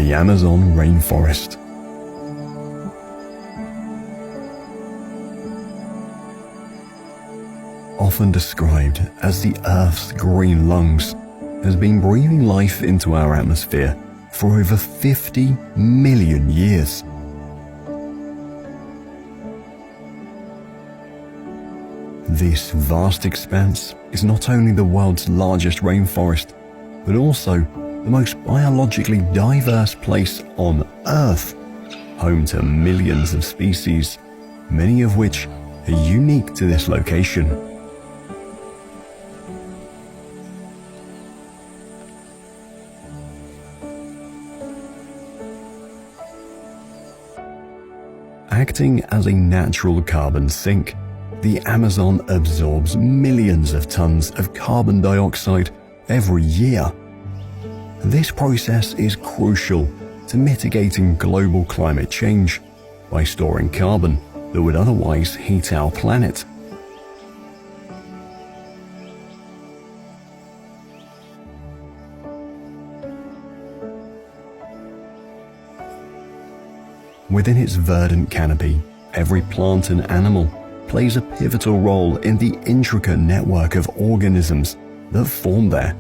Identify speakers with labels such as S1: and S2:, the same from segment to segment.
S1: the Amazon rainforest. Often described as the Earth's green lungs, has been breathing life into our atmosphere for over 50 million years. This vast expanse is not only the world's largest rainforest, but also the most biologically diverse place on Earth, home to millions of species, many of which are unique to this location. Acting as a natural carbon sink, the Amazon absorbs millions of tons of carbon dioxide every year. This process is crucial to mitigating global climate change by storing carbon that would otherwise heat our planet. Within its verdant canopy, every plant and animal plays a pivotal role in the intricate network of organisms that form there,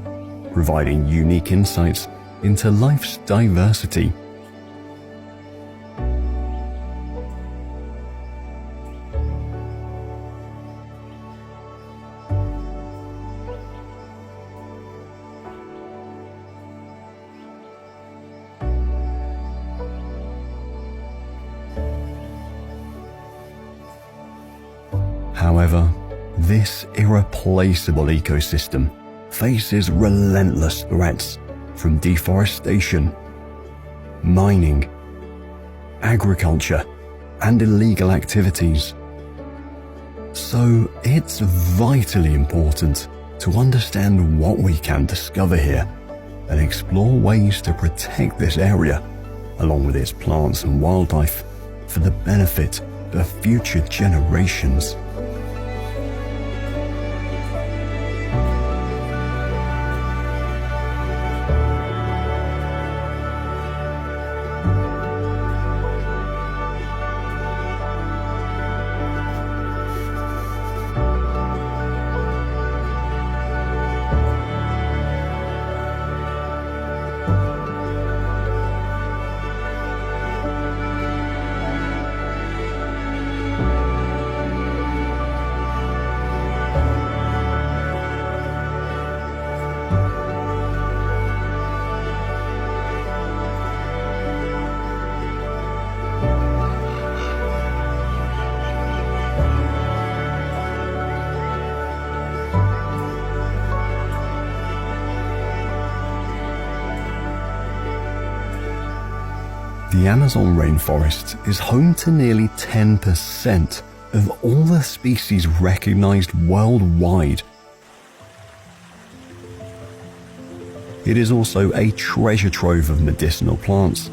S1: providing unique insights into life's diversity. However, this irreplaceable ecosystem faces relentless threats from deforestation, mining, agriculture, and illegal activities. So it's vitally important to understand what we can discover here and explore ways to protect this area, along with its plants and wildlife, for the benefit of future generations. The Amazon rainforest is home to nearly 10% of all the species recognized worldwide. It is also a treasure trove of medicinal plants.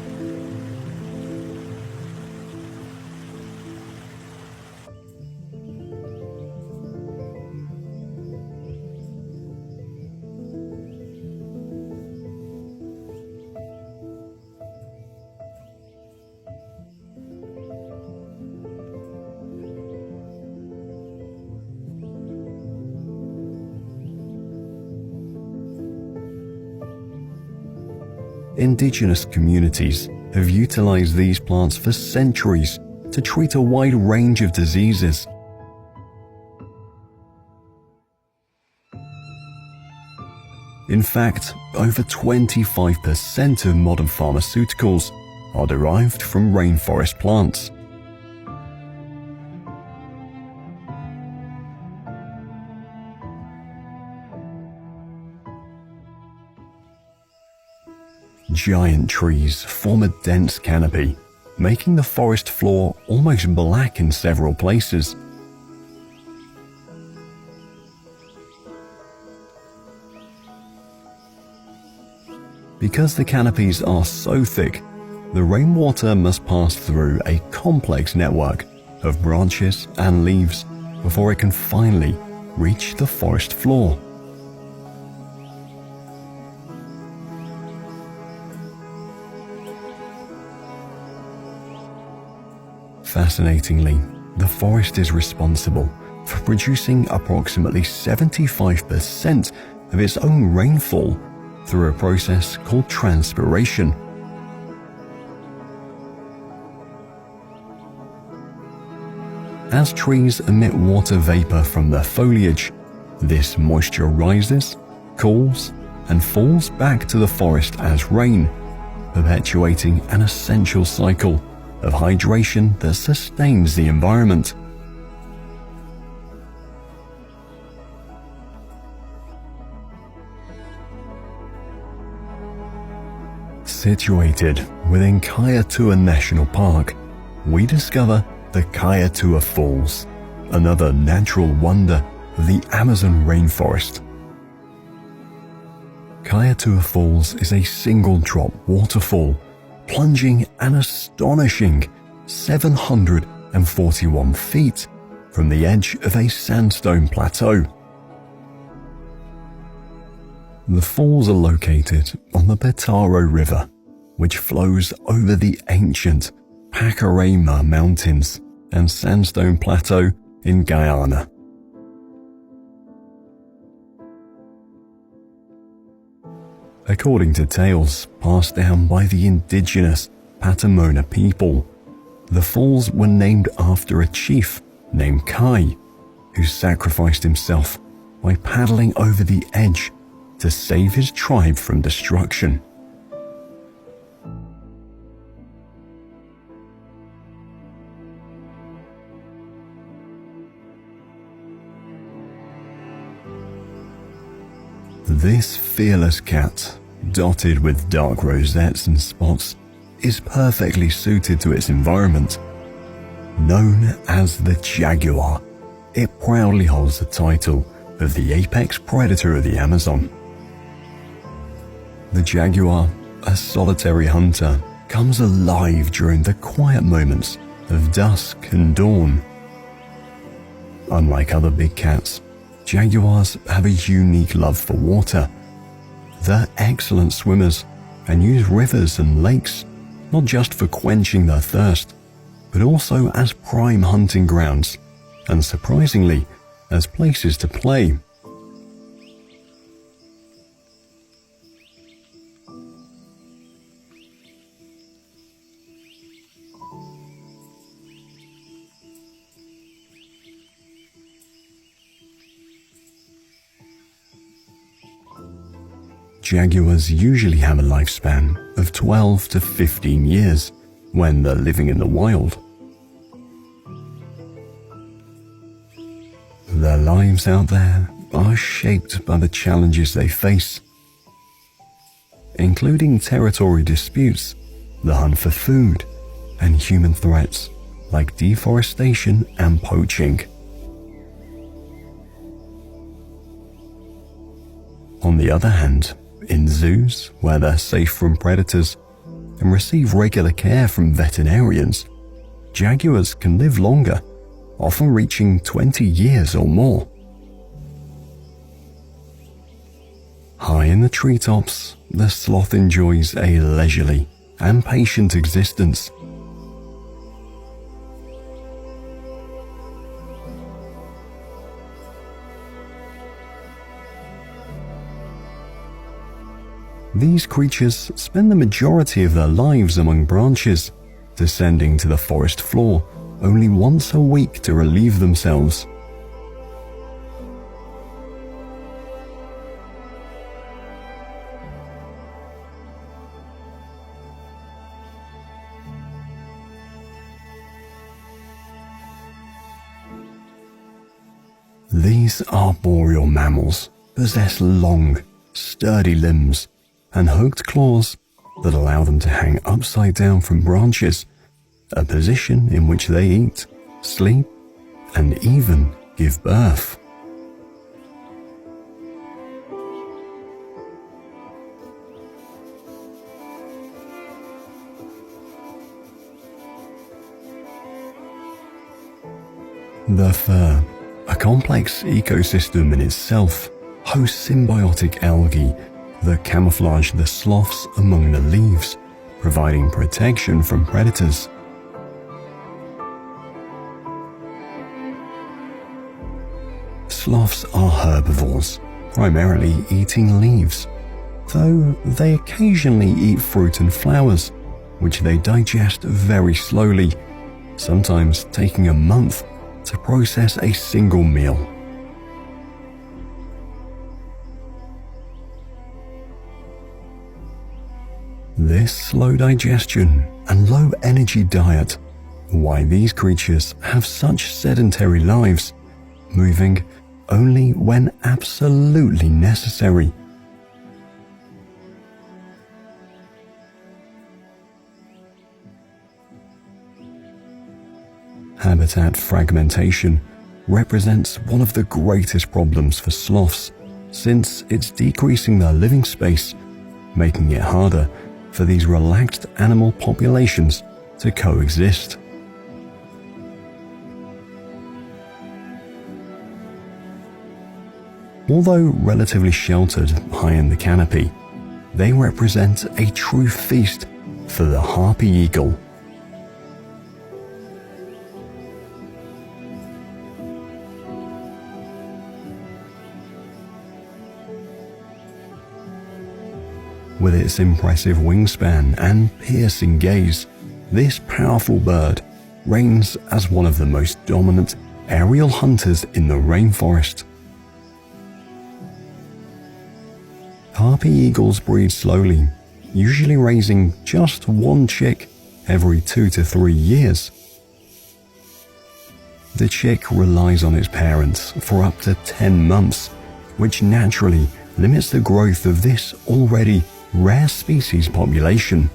S1: Indigenous communities have utilized these plants for centuries to treat a wide range of diseases. In fact, over 25% of modern pharmaceuticals are derived from rainforest plants. Giant trees form a dense canopy, making the forest floor almost black in several places. Because the canopies are so thick, the rainwater must pass through a complex network of branches and leaves before it can finally reach the forest floor. Fascinatingly, the forest is responsible for producing approximately 75% of its own rainfall through a process called transpiration. As trees emit water vapor from their foliage, this moisture rises, cools, and falls back to the forest as rain, perpetuating an essential cycle of hydration that sustains the environment. Situated within Kaiatua National Park, we discover the Kaiatua Falls, another natural wonder of the Amazon rainforest. Kaiatua Falls is a single-drop waterfall plunging an astonishing 741 feet from the edge of a sandstone plateau. The falls are located on the Petaro River, which flows over the ancient Pacaraima Mountains and Sandstone Plateau in Guyana. According to tales passed down by the indigenous Patamona people, the falls were named after a chief named Kai, who sacrificed himself by paddling over the edge to save his tribe from destruction. This fearless cat, dotted with dark rosettes and spots, is perfectly suited to its environment. Known as the jaguar, it proudly holds the title of the apex predator of the Amazon. The jaguar, a solitary hunter, comes alive during the quiet moments of dusk and dawn. Unlike other big cats, jaguars have a unique love for water. They're excellent swimmers and use rivers and lakes not just for quenching their thirst, but also as prime hunting grounds and, surprisingly, as places to play. Jaguars usually have a lifespan of 12 to 15 years when they're living in the wild. Their lives out there are shaped by the challenges they face, including territory disputes, the hunt for food, and human threats like deforestation and poaching. On the other hand, in zoos, where they're safe from predators and receive regular care from veterinarians, jaguars can live longer, often reaching 20 years or more. High in the treetops, the sloth enjoys a leisurely and patient existence. These creatures spend the majority of their lives among branches, descending to the forest floor only once a week to relieve themselves. These arboreal mammals possess long, sturdy limbs and hooked claws that allow them to hang upside down from branches, a position in which they eat, sleep, and even give birth. The fur, a complex ecosystem in itself, hosts symbiotic algae that camouflage the sloths among the leaves, providing protection from predators. Sloths are herbivores, primarily eating leaves, though they occasionally eat fruit and flowers, which they digest very slowly, sometimes taking a month to process a single meal. This slow digestion and low energy diet, why these creatures have such sedentary lives, moving only when absolutely necessary. Habitat fragmentation represents one of the greatest problems for sloths, since it's decreasing their living space, making it harder for these relaxed animal populations to coexist. Although relatively sheltered high in the canopy, they represent a true feast for the harpy eagle. With its impressive wingspan and piercing gaze, this powerful bird reigns as one of the most dominant aerial hunters in the rainforest. Harpy eagles breed slowly, usually raising just one chick every 2 to 3 years. The chick relies on its parents for up to 10 months, which naturally limits the growth of this already rare species population.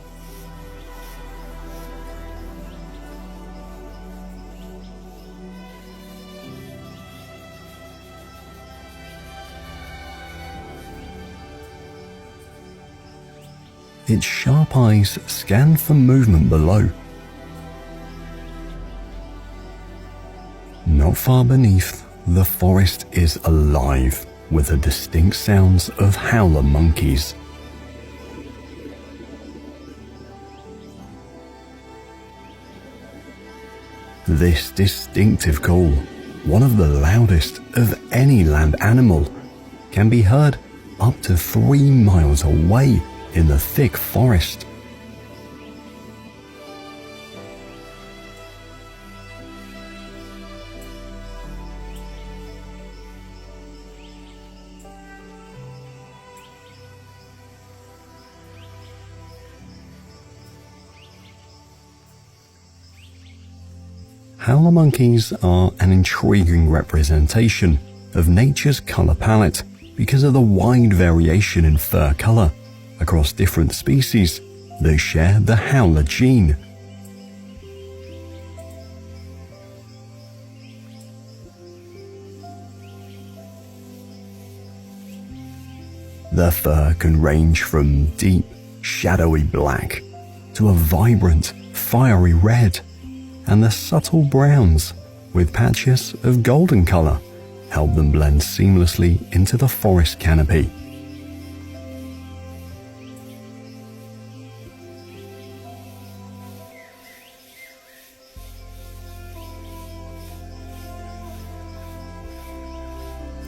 S1: Its sharp eyes scan for movement below. Not far beneath, the forest is alive with the distinct sounds of howler monkeys. This distinctive call, one of the loudest of any land animal, can be heard up to 3 miles away in the thick forest. Howler monkeys are an intriguing representation of nature's color palette because of the wide variation in fur color across different species that share the howler gene. Their fur can range from deep, shadowy black to a vibrant, fiery red, and the subtle browns with patches of golden color help them blend seamlessly into the forest canopy.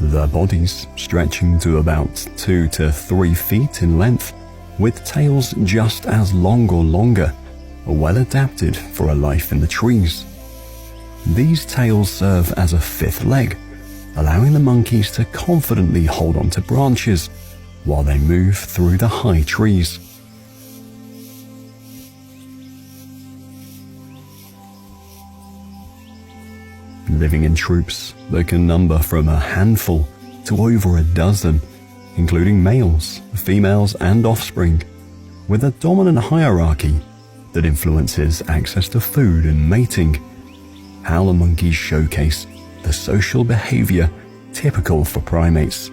S1: Their bodies stretching to about 2 to 3 feet in length, with tails just as long or longer, are well adapted for a life in the trees. These tails serve as a fifth leg, allowing the monkeys to confidently hold onto branches while they move through the high trees. Living in troops that can number from a handful to over a dozen, including males, females, and offspring, with a dominant hierarchy that influences access to food and mating. Howler monkeys showcase the social behavior typical for primates.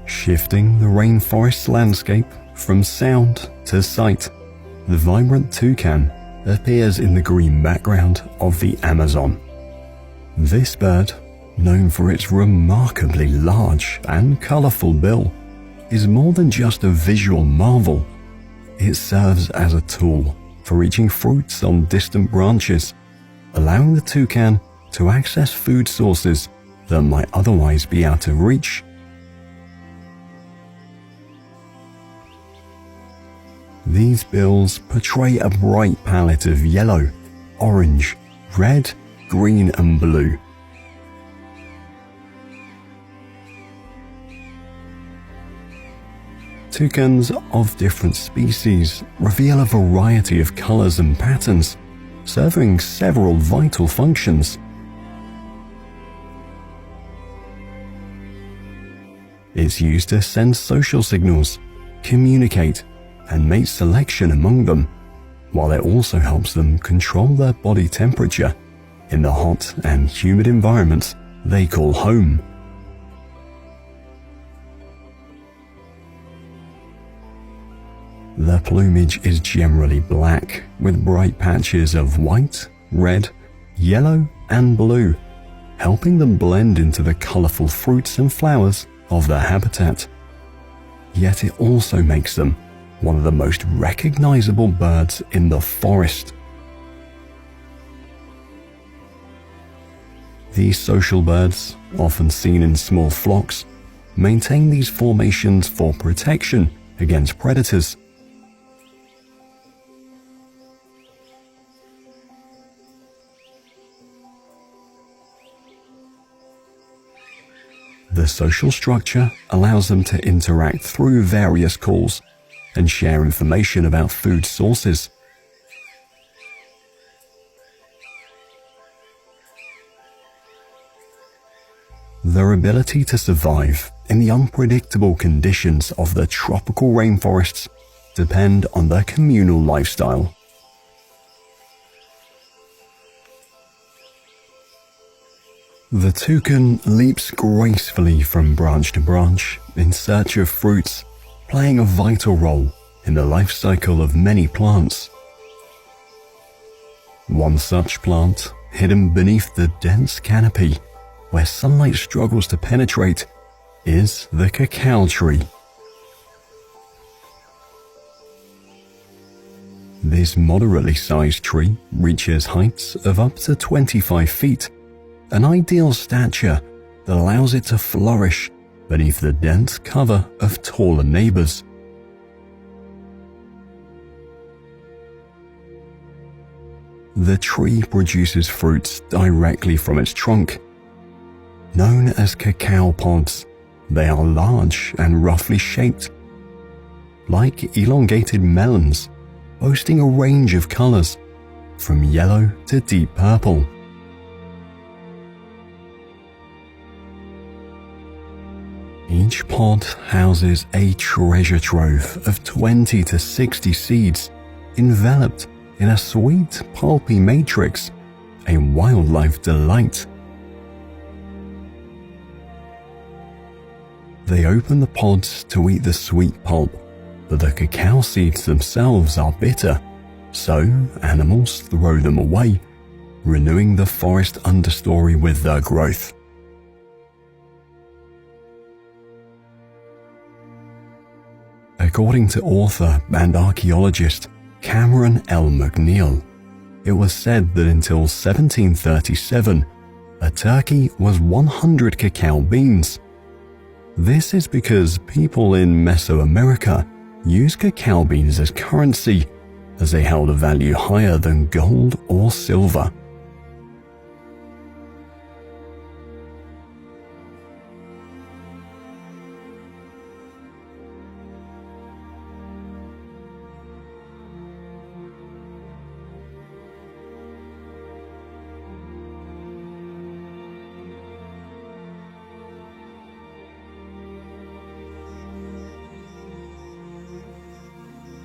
S1: Shifting the rainforest landscape from sound to sight, the vibrant toucan appears in the green background of the Amazon. This bird, known for its remarkably large and colorful bill, is more than just a visual marvel. It serves as a tool for reaching fruits on distant branches, allowing the toucan to access food sources that might otherwise be out of reach. These bills portray a bright palette of yellow, orange, red, green, and blue. Toucans of different species reveal a variety of colors and patterns, serving several vital functions. It's used to send social signals, communicate, and mate selection among them, while it also helps them control their body temperature in the hot and humid environments they call home. Their plumage is generally black, with bright patches of white, red, yellow, and blue, helping them blend into the colorful fruits and flowers of their habitat. Yet it also makes them one of the most recognizable birds in the forest. These social birds, often seen in small flocks, maintain these formations for protection against predators. The social structure allows them to interact through various calls and share information about food sources. Their ability to survive in the unpredictable conditions of the tropical rainforests depend on their communal lifestyle. The toucan leaps gracefully from branch to branch in search of fruits, playing a vital role in the life cycle of many plants. One such plant, hidden beneath the dense canopy where sunlight struggles to penetrate, is the cacao tree. This moderately sized tree reaches heights of up to 25 feet, an ideal stature that allows it to flourish beneath the dense cover of taller neighbors. The tree produces fruits directly from its trunk. Known as cacao pods, they are large and roughly shaped, like elongated melons, boasting a range of colors, from yellow to deep purple. Each pod houses a treasure trove of 20 to 60 seeds, enveloped in a sweet, pulpy matrix, a wildlife delight. They open the pods to eat the sweet pulp, but the cacao seeds themselves are bitter, so animals throw them away, renewing the forest understory with their growth. According to author and archaeologist Cameron L. McNeil, it was said that until 1737, a turkey was 100 cacao beans. This is because people in Mesoamerica used cacao beans as currency, as they held a value higher than gold or silver.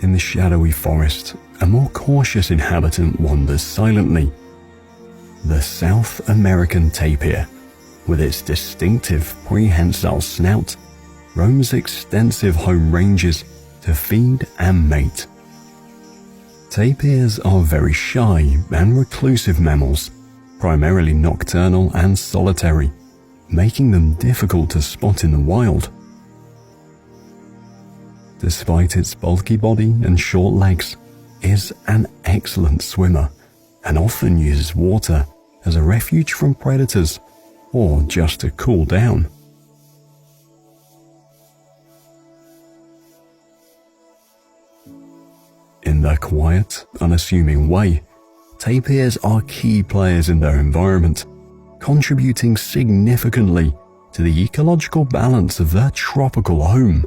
S1: In the shadowy forest, a more cautious inhabitant wanders silently. The South American tapir, with its distinctive prehensile snout, roams extensive home ranges to feed and mate. Tapirs are very shy and reclusive mammals, primarily nocturnal and solitary, making them difficult to spot in the wild. Despite its bulky body and short legs, it is an excellent swimmer and often uses water as a refuge from predators or just to cool down. In their quiet, unassuming way, tapirs are key players in their environment, contributing significantly to the ecological balance of their tropical home.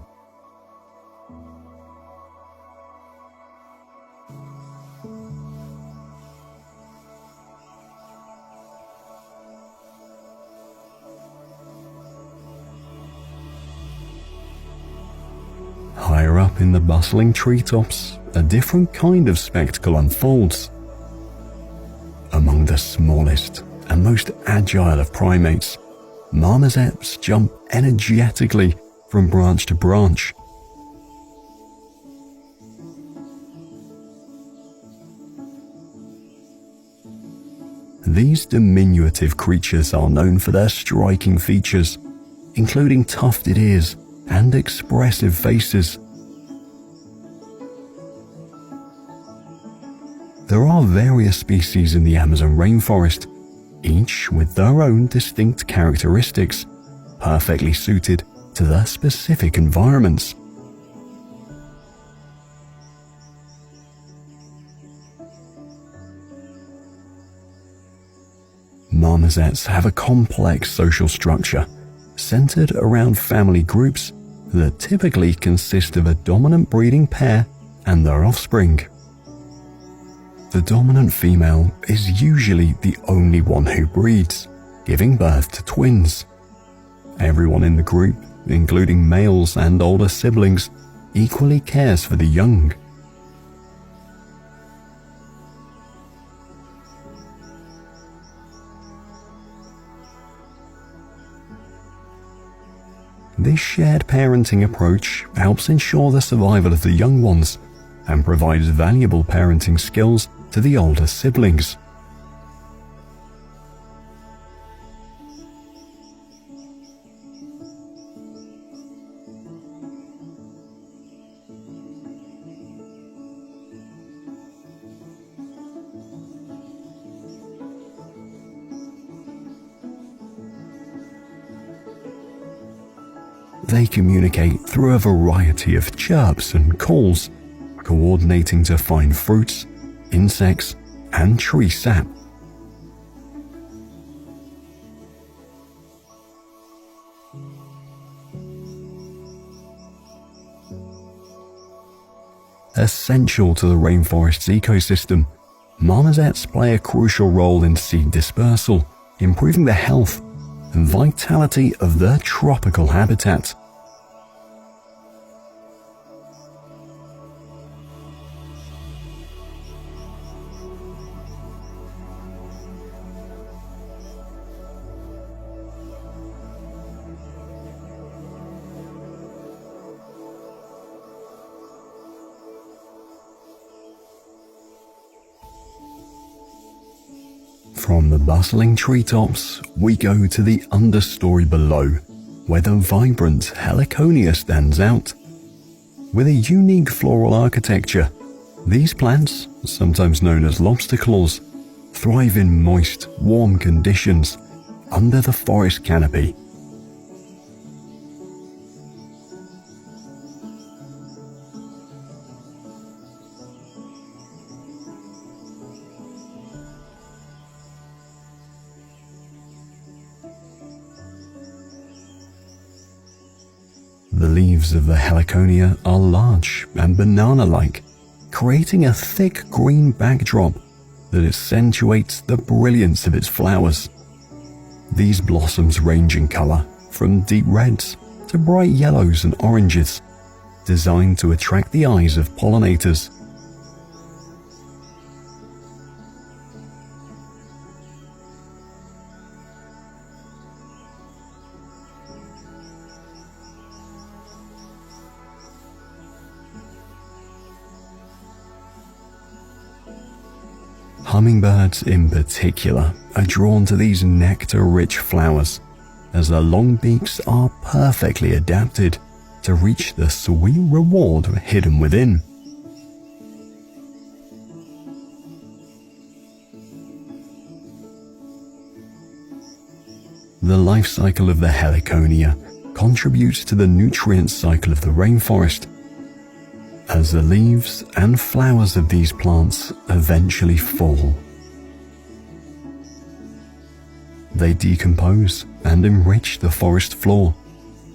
S1: Higher up in the bustling treetops, a different kind of spectacle unfolds. Among the smallest and most agile of primates, marmosets jump energetically from branch to branch. These diminutive creatures are known for their striking features, including tufted ears and expressive faces. There are various species in the Amazon rainforest, each with their own distinct characteristics, perfectly suited to their specific environments. Marmosets have a complex social structure centered around family groups that typically consist of a dominant breeding pair and their offspring. The dominant female is usually the only one who breeds, giving birth to twins. Everyone in the group, including males and older siblings, equally cares for the young. This shared parenting approach helps ensure the survival of the young ones and provides valuable parenting skills to the older siblings. They communicate through a variety of chirps and calls, coordinating to find fruits, insects, and tree sap. Essential to the rainforest's ecosystem, marmosets play a crucial role in seed dispersal, improving the health and vitality of their tropical habitat. From the bustling treetops, we go to the understory below, where the vibrant Heliconia stands out. With a unique floral architecture, these plants, sometimes known as lobster claws, thrive in moist, warm conditions under the forest canopy. The leaves of the Heliconia are large and banana-like, creating a thick green backdrop that accentuates the brilliance of its flowers. These blossoms range in color from deep reds to bright yellows and oranges, designed to attract the eyes of pollinators. Hummingbirds in particular are drawn to these nectar-rich flowers, as their long beaks are perfectly adapted to reach the sweet reward hidden within. The life cycle of the heliconia contributes to the nutrient cycle of the rainforest, as the leaves and flowers of these plants eventually fall. They decompose and enrich the forest floor,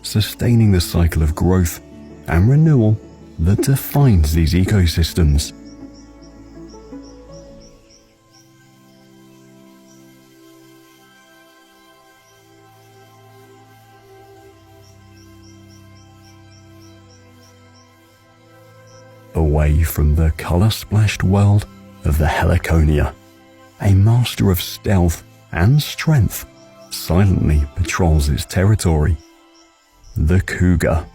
S1: sustaining the cycle of growth and renewal that defines these ecosystems. Away from the color-splashed world of the heliconia, a master of stealth and strength silently patrols its territory. The cougar,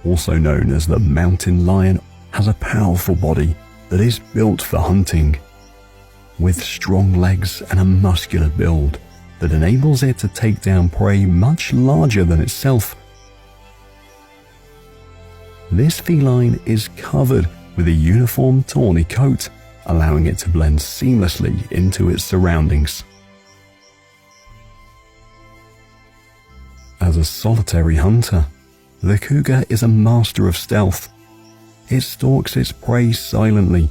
S1: also known as the mountain lion, has a powerful body that is built for hunting, with strong legs and a muscular build that enables it to take down prey much larger than itself. This feline is covered with a uniform tawny coat, allowing it to blend seamlessly into its surroundings. As a solitary hunter, the cougar is a master of stealth. It stalks its prey silently,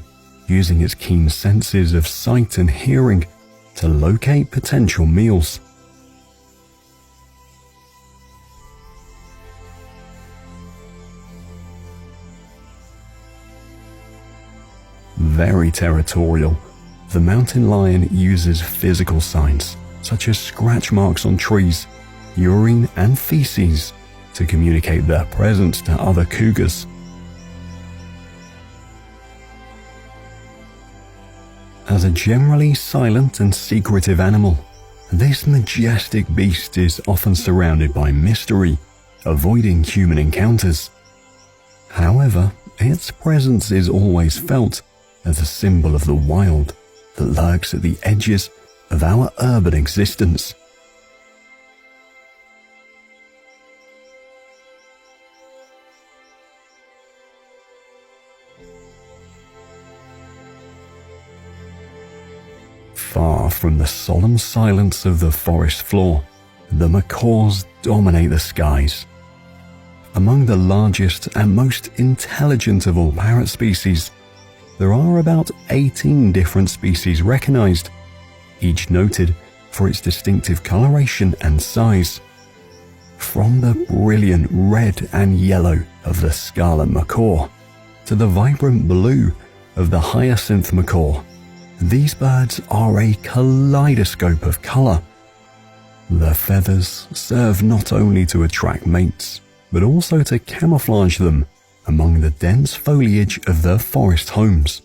S1: using its keen senses of sight and hearing to locate potential meals. Very territorial, the mountain lion uses physical signs such as scratch marks on trees, urine and feces to communicate their presence to other cougars. As a generally silent and secretive animal, this majestic beast is often surrounded by mystery, avoiding human encounters. However, its presence is always felt as a symbol of the wild that lurks at the edges of our urban existence. Far from the solemn silence of the forest floor, the macaws dominate the skies. Among the largest and most intelligent of all parrot species, there are about 18 different species recognized, each noted for its distinctive coloration and size. From the brilliant red and yellow of the scarlet macaw to the vibrant blue of the hyacinth macaw, these birds are a kaleidoscope of color. Their feathers serve not only to attract mates, but also to camouflage them among the dense foliage of their forest homes.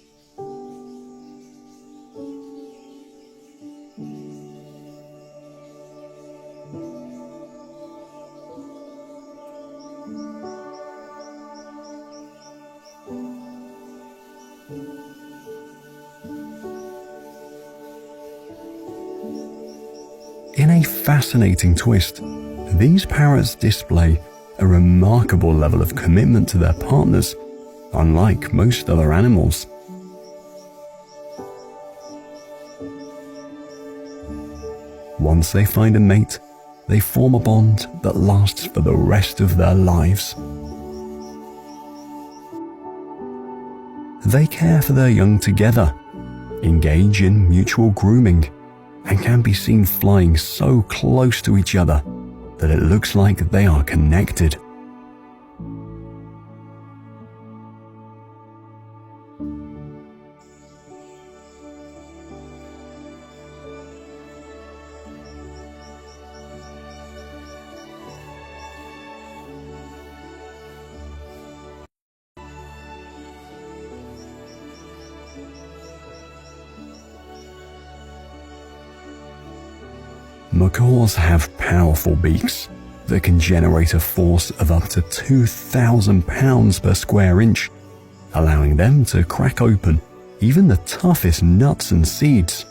S1: In a fascinating twist, these parrots display a remarkable level of commitment to their partners, unlike most other animals. Once they find a mate, they form a bond that lasts for the rest of their lives. They care for their young together, engage in mutual grooming, and can be seen flying so close to each other that it looks like they are connected. Macaws have powerful beaks that can generate a force of up to 2,000 pounds per square inch, allowing them to crack open even the toughest nuts and seeds.